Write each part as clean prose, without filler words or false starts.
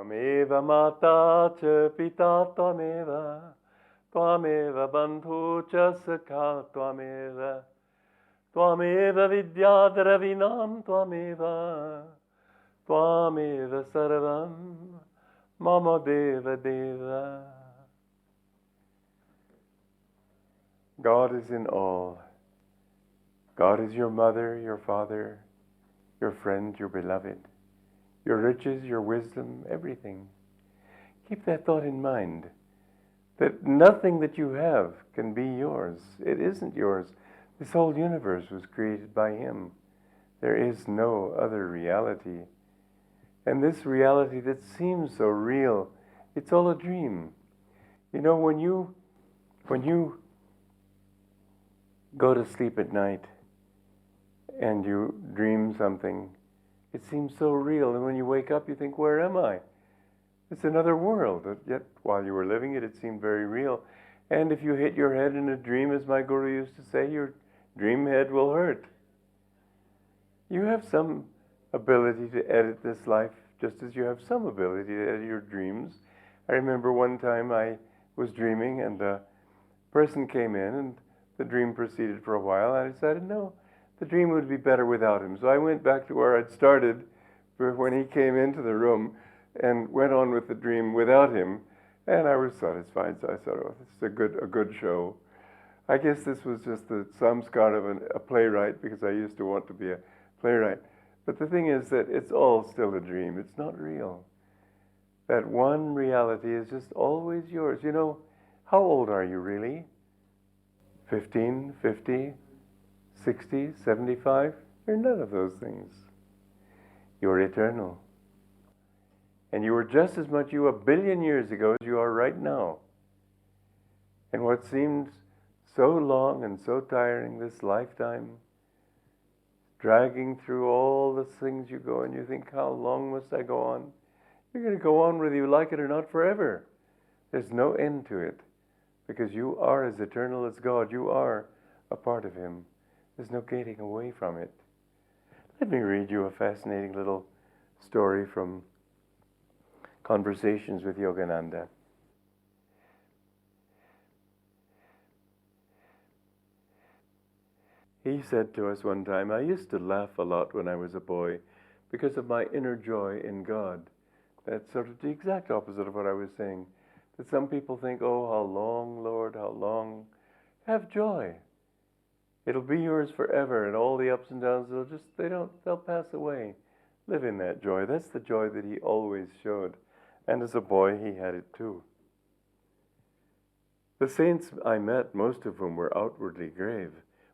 Tvameva mata cha pita tvameva, tvameva bandhu cha sakha tvameva, tvameva vidya dravinam tvameva, tvameva sarvam mama deva deva. God is in all. God is your mother, your father, your friend, your beloved, your riches, your wisdom, everything. Keep that thought in mind, that nothing that you have can be yours. It isn't yours. This whole universe was created by Him. There is no other reality. And this reality that seems so real, it's all a dream. You know, when you go to sleep at night and you dream something, it seems so real. And when you wake up, you think, where am I? It's another world. Yet, while you were living it, it seemed very real. And if you hit your head in a dream, as my guru used to say, your dream head will hurt. You have some ability to edit this life, just as you have some ability to edit your dreams. I remember one time I was dreaming, and a person came in, and the dream proceeded for a while. And I decided, no, the dream would be better without him. So I went back to where I'd started when he came into the room and went on with the dream without him. And I was satisfied. So I thought, oh, this is a good show. I guess this was just the samskar of a playwright, because I used to want to be a playwright. But the thing is that it's all still a dream. It's not real. That one reality is just always yours. You know, how old are you really? 15, 50, 60, 75? You're none of those things. You're eternal. And you were just as much you 1 billion years ago as you are right now. And what seemed so long and so tiring, this lifetime, dragging through all the things you go, and you think, how long must I go on? You're going to go on whether you like it or not forever. There's no end to it, because you are as eternal as God. You are a part of Him. There's no getting away from it. Let me read you a fascinating little story from Conversations with Yogananda. He said to us one time, I used to laugh a lot when I was a boy because of my inner joy in God. That's sort of the exact opposite of what I was saying. That some people think, oh, how long, Lord, how long? Have joy. It'll be yours forever, and all the ups and downs, they'll pass away. Live in that joy. That's the joy that he always showed. And as a boy, he had it too. The saints I met, most of whom were outwardly grave,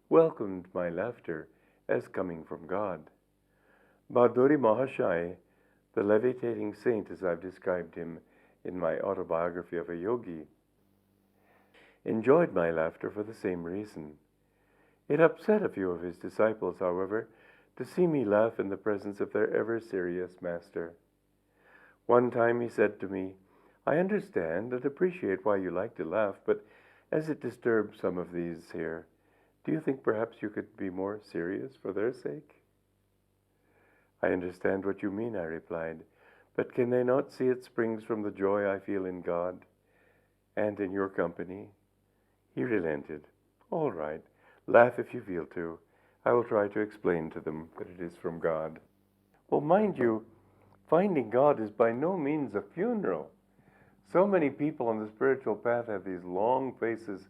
welcomed my laughter as coming from God. Madhuri Mahashai, the levitating saint as I've described him in my autobiography of a yogi, enjoyed my laughter for the same reason. It upset a few of his disciples, however, to see me laugh in the presence of their ever-serious master. One time he said to me, I understand and appreciate why you like to laugh, but as it disturbs some of these here, do you think perhaps you could be more serious for their sake? I understand what you mean, I replied, but can they not see it springs from the joy I feel in God and in your company? He relented. All right, laugh if you feel to. I will try to explain to them that it is from God. Well, mind you, finding God is by no means a funeral. So many people on the spiritual path have these long faces,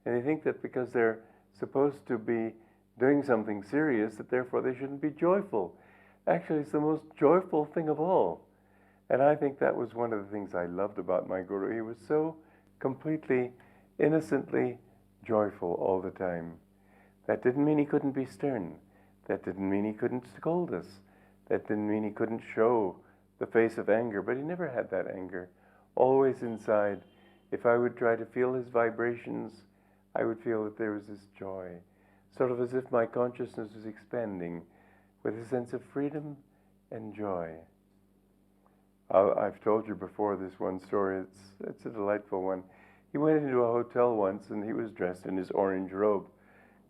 and they think that because they're supposed to be doing something serious, that therefore they shouldn't be joyful. Actually, it's the most joyful thing of all. And I think that was one of the things I loved about my Guru. He was so completely, innocently joyful all the time. That didn't mean he couldn't be stern. That didn't mean he couldn't scold us. That didn't mean he couldn't show the face of anger, but he never had that anger. Always inside, if I would try to feel his vibrations, I would feel that there was this joy, sort of as if my consciousness was expanding with a sense of freedom and joy. I've told you before this one story. It's a delightful one. He went into a hotel once, and he was dressed in his orange robe.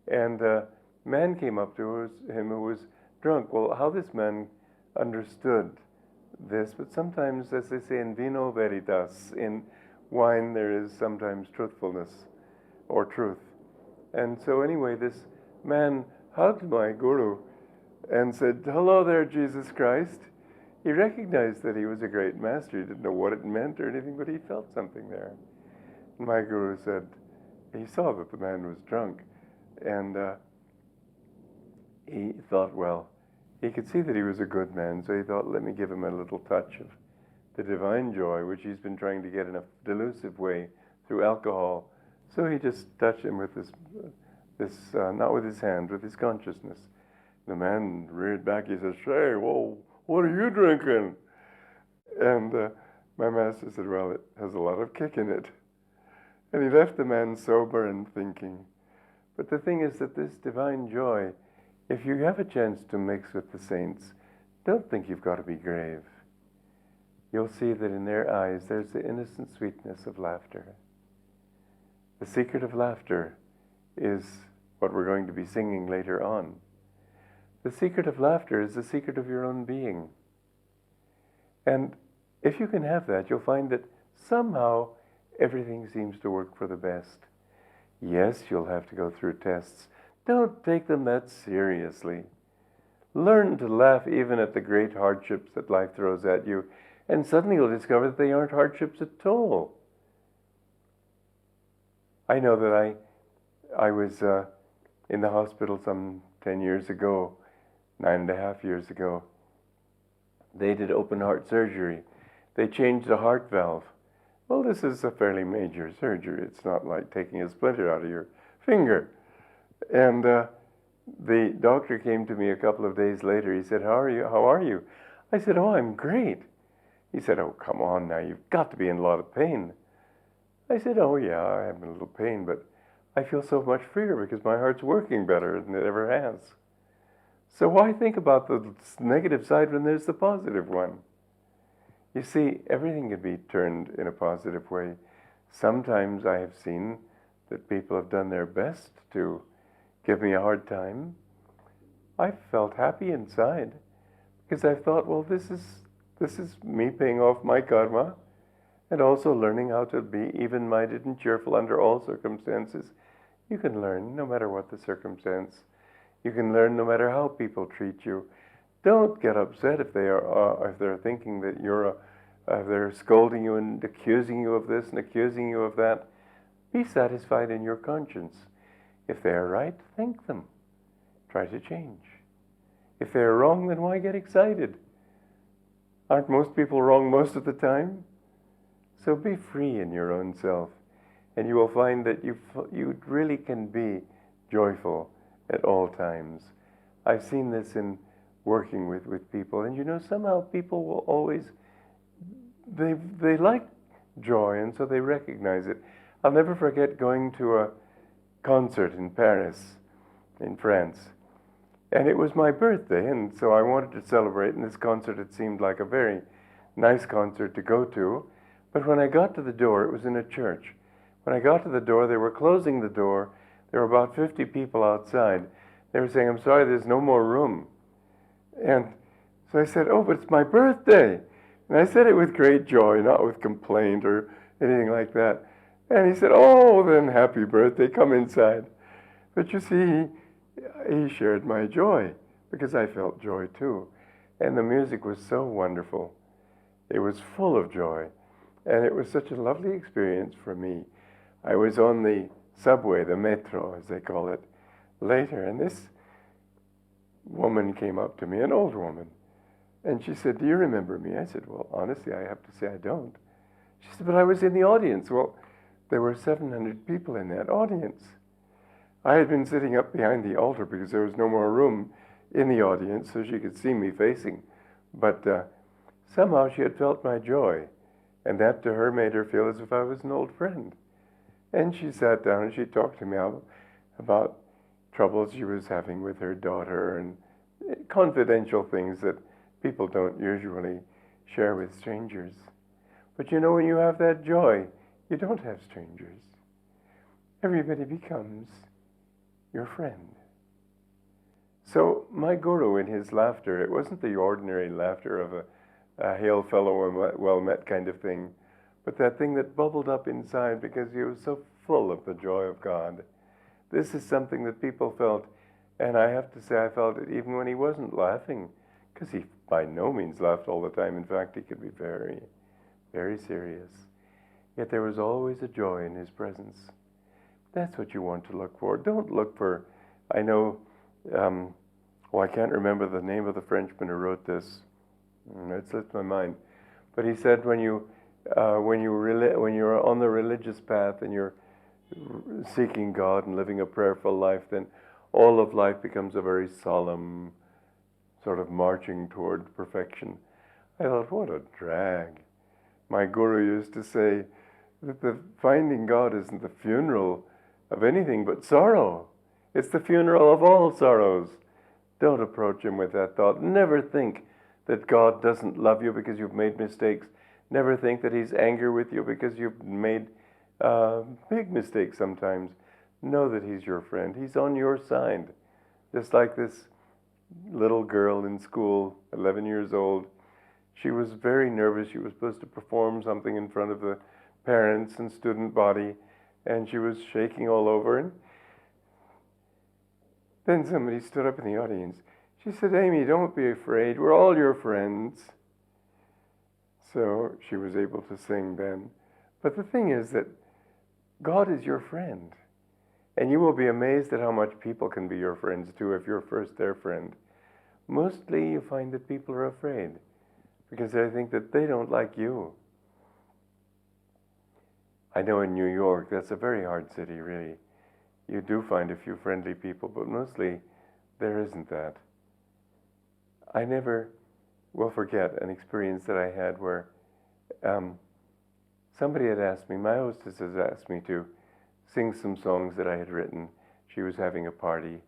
And a man came up to him who was drunk. Well, how this man understood this, but sometimes, as they say, in vino veritas, in wine there is sometimes truthfulness or truth. And so anyway, this man hugged my guru and said, "Hello there, Jesus Christ." He recognized that he was a great master. He didn't know what it meant or anything, but he felt something there. And my guru said, he saw that the man was drunk, and he thought, well, he could see that he was a good man, so he thought, let me give him a little touch of the divine joy, which he's been trying to get in a delusive way through alcohol. So he just touched him with this not with his hand, with his consciousness. The man reared back. He said, "Say, whoa, what are you drinking?" And my master said, "Well, it has a lot of kick in it." And he left the man sober and thinking. But the thing is that this divine joy, if you have a chance to mix with the saints, don't think you've got to be grave. You'll see that in their eyes there's the innocent sweetness of laughter. The secret of laughter is what we're going to be singing later on. The secret of laughter is the secret of your own being. And if you can have that, you'll find that somehow everything seems to work for the best. Yes, you'll have to go through tests. Don't take them that seriously. Learn to laugh even at the great hardships that life throws at you, and suddenly you'll discover that they aren't hardships at all. I know that I was in the hospital some 10 years ago, 9.5 years ago. They did open heart surgery. They changed the heart valve. Well, this is a fairly major surgery. It's not like taking a splinter out of your finger. And the doctor came to me a couple of days later. He said, How are you? I said, "Oh, I'm great." He said, "Oh, come on now. You've got to be in a lot of pain." I said, "Oh, yeah, I am in a little pain, but I feel so much freer because my heart's working better than it ever has." So why think about the negative side when there's the positive one? You see, everything can be turned in a positive way. Sometimes I have seen that people have done their best to give me a hard time. I felt happy inside because I thought, well, this is me paying off my karma and also learning how to be even-minded and cheerful under all circumstances. You can learn no matter what the circumstance. You can learn no matter how people treat you. Don't get upset if they're thinking that they're scolding you and accusing you of this and accusing you of that. Be satisfied in your conscience. If they are right, thank them. Try to change. If they're wrong, then why get excited? Aren't most people wrong most of the time? So be free in your own self, and you will find that you really can be joyful at all times. I've seen this in working with people, and somehow people will always, they like joy, and so they recognize it. I'll never forget going to a concert in Paris, in France, and it was my birthday, and so I wanted to celebrate, and this concert, it seemed like a very nice concert to go to, but when I got to the door, it was in a church. When I got to the door, they were closing the door. There were about 50 people outside. They were saying, "I'm sorry, there's no more room." And so I said, "Oh, but it's my birthday." And I said it with great joy, not with complaint or anything like that. And he said, "Oh, then happy birthday, come inside." But you see, he shared my joy because I felt joy too. And the music was so wonderful. It was full of joy. And it was such a lovely experience for me. I was on the subway, the metro, as they call it, later, and this woman came up to me, an old woman, and she said, "Do you remember me?" I said, "Well, honestly, I have to say I don't." She said, "But I was in the audience." Well, there were 700 people in that audience. I had been sitting up behind the altar because there was no more room in the audience so she could see me facing. But somehow she had felt my joy, and that to her made her feel as if I was an old friend. And she sat down and she talked to me about troubles she was having with her daughter and confidential things that people don't usually share with strangers. But when you have that joy, you don't have strangers. Everybody becomes your friend. So my guru, in his laughter, it wasn't the ordinary laughter of a hail fellow and well met kind of thing, but that thing that bubbled up inside because he was so full of the joy of God. This is something that people felt, and I have to say I felt it even when he wasn't laughing, because he by no means laughed all the time. In fact, he could be very, very serious. Yet there was always a joy in his presence. That's what you want to look for. Don't look for, I know, I can't remember the name of the Frenchman who wrote this. It slipped my mind. But he said when you're on the religious path and you're seeking God and living a prayerful life, then all of life becomes a very solemn sort of marching toward perfection. I thought, what a drag. My guru used to say that the finding God isn't the funeral of anything but sorrow. It's the funeral of all sorrows. Don't approach him with that thought. Never think that God doesn't love you because you've made mistakes. Never think that he's angry with you because you've made big mistakes sometimes. Know that he's your friend. He's on your side. Just like this little girl in school, 11 years old. She was very nervous. She was supposed to perform something in front of the parents and student body, and she was shaking all over. And then somebody stood up in the audience. She said, "Amy, don't be afraid. We're all your friends." So she was able to sing then. But the thing is that God is your friend. And you will be amazed at how much people can be your friends too if you're first their friend. Mostly you find that people are afraid because they think that they don't like you. I know in New York, that's a very hard city, really. You do find a few friendly people, but mostly there isn't that. I never will forget an experience that I had where somebody had asked me, my hostess has asked me to sing some songs that I had written. She was having a party,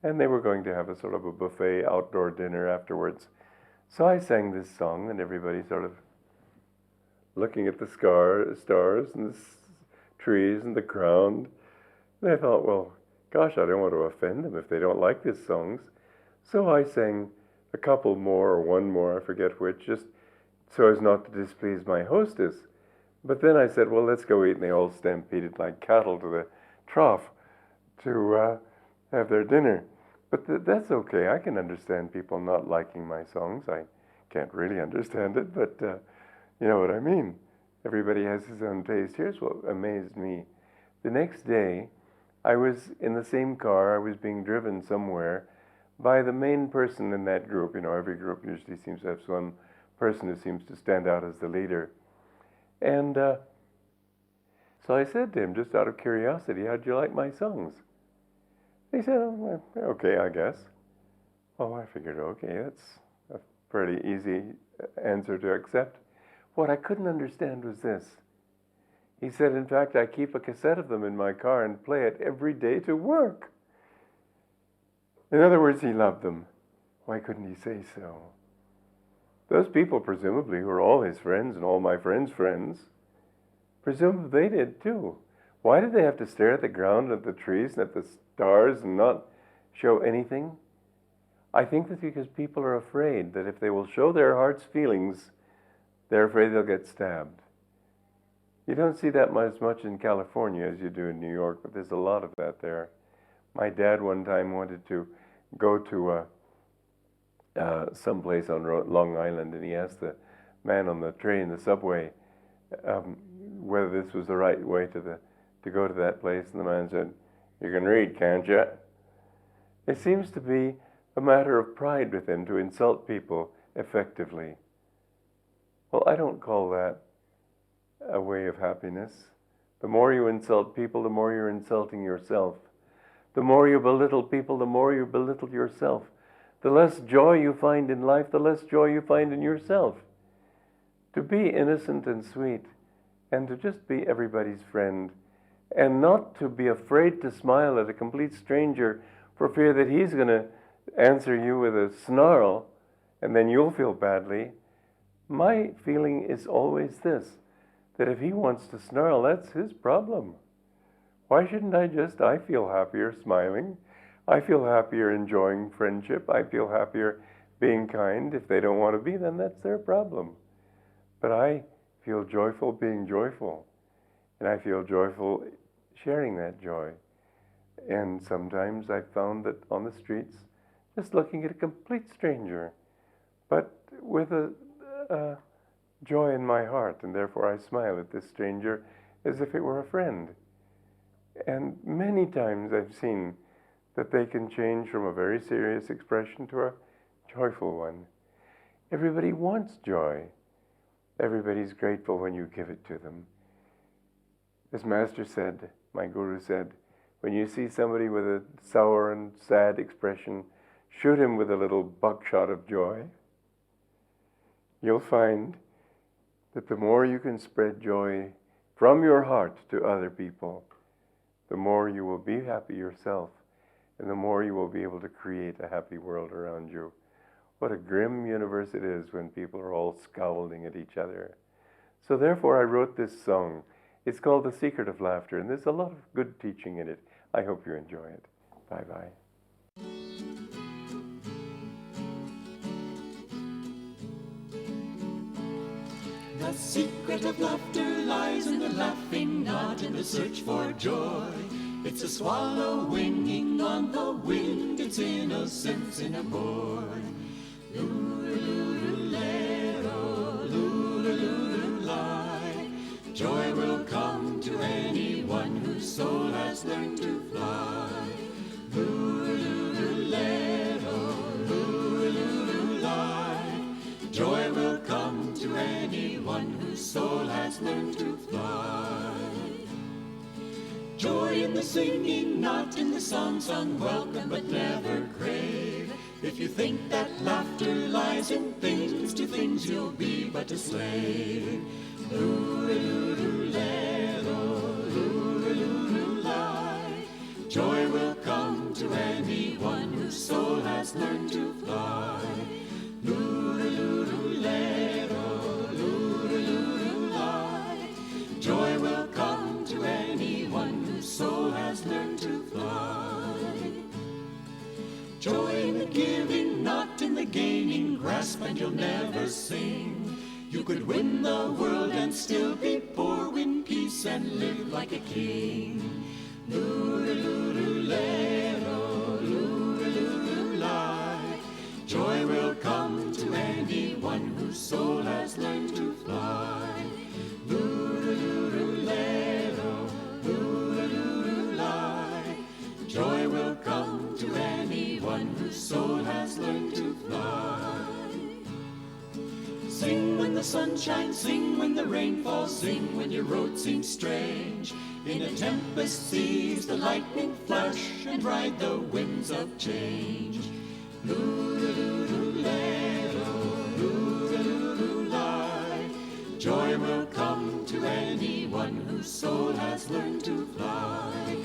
and they were going to have a sort of a buffet outdoor dinner afterwards. So I sang this song, and everybody sort of looking at the stars and the trees and the ground. And I thought, well, gosh, I don't want to offend them if they don't like these songs. So I sang a couple more, or one more, I forget which, just so as not to displease my hostess. But then I said, well, let's go eat, and they all stampeded like cattle to the trough to have their dinner. But that's okay. I can understand people not liking my songs. I can't really understand it, but you know what I mean. Everybody has his own taste. Here's what amazed me. The next day, I was in the same car. I was being driven somewhere by the main person in that group. You know, every group usually seems to have some person who seems to stand out as the leader. And so I said to him, just out of curiosity, how'd you like my songs? He said, oh, okay, I guess. Oh, I figured, okay, that's a pretty easy answer to accept. What I couldn't understand was this. He said, in fact, I keep a cassette of them in my car and play it every day to work. In other words, he loved them. Why couldn't he say so? Those people, presumably, who are all his friends and all my friends' friends, presumably they did too. Why did they have to stare at the ground, at the trees, and at the stars and not show anything? I think that because people are afraid that if they will show their heart's feelings, they're afraid they'll get stabbed. You don't see that as much in California as you do in New York, but there's a lot of that there. My dad one time wanted to go to someplace on Long Island, and he asked the man on the train, the subway, whether this was the right way to go to that place, and the man said, "You can read, can't you?" It seems to be a matter of pride with him to insult people effectively. Well, I don't call that a way of happiness. The more you insult people, the more you're insulting yourself. The more you belittle people, the more you belittle yourself. The less joy you find in life, the less joy you find in yourself. To be innocent and sweet, and to just be everybody's friend, and not to be afraid to smile at a complete stranger for fear that he's going to answer you with a snarl, and then you'll feel badly. My feeling is always this, that if he wants to snarl, that's his problem. Why shouldn't I feel happier smiling. I feel happier enjoying friendship. I feel happier being kind. If they don't want to be, then that's their problem. But I feel joyful being joyful, and I feel joyful sharing that joy. And sometimes I've found that on the streets, just looking at a complete stranger, but with a joy in my heart, and therefore I smile at this stranger as if it were a friend. And many times I've seen that they can change from a very serious expression to a joyful one. Everybody wants joy. Everybody's grateful when you give it to them. As Master said, my Guru said, when you see somebody with a sour and sad expression, shoot him with a little buckshot of joy. You'll find that the more you can spread joy from your heart to other people, the more you will be happy yourself, and the more you will be able to create a happy world around you. What a grim universe it is when people are all scowling at each other. So therefore I wrote this song. It's called The Secret of Laughter, and there's a lot of good teaching in it. I hope you enjoy it. Bye-bye. The secret of laughter lies in the laughing, not in the search for joy. It's a swallow winging on the wind, it's innocence in a boy. Loo-loo-loo-lero, loo-loo-loo-loo-lie. Joy will come to anyone whose soul has learned to fly. Loo-loo-loo-lero, loo-loo-loo-lie. Joy will come to anyone whose soul has learned to fly. Joy in the singing, not in the songs unwelcome but never crave. If you think that laughter lies in things, to things you'll be but a slave. Loo-loo-loo-lero, loo-loo-loo-lie. Joy will come to anyone whose soul has learned to fly. Loo-loo-loo-lero, loo-loo-loo-lie. Joy will come to anyone whose soul has learned to fly. Joy in the giving, not in the gaining. Grasp and you'll never sing. You could win the world and still be poor. Win peace and live like a king. Loo-loo-loo-lero, loo-loo-loo-lie. Joy will come to anyone whose soul has learned to fly. Loo-loo-loo-lero, loo-loo-loo-lie. Joy will come to anyone whose soul has learned to fly. Sing when the sun shines, sing when the rain falls, sing when your road seems strange. In a tempest seize the lightning flash and ride the winds of change. Loo-loo-loo-lero, loo-loo-loo-lie. Joy will come to anyone whose soul has learned to fly.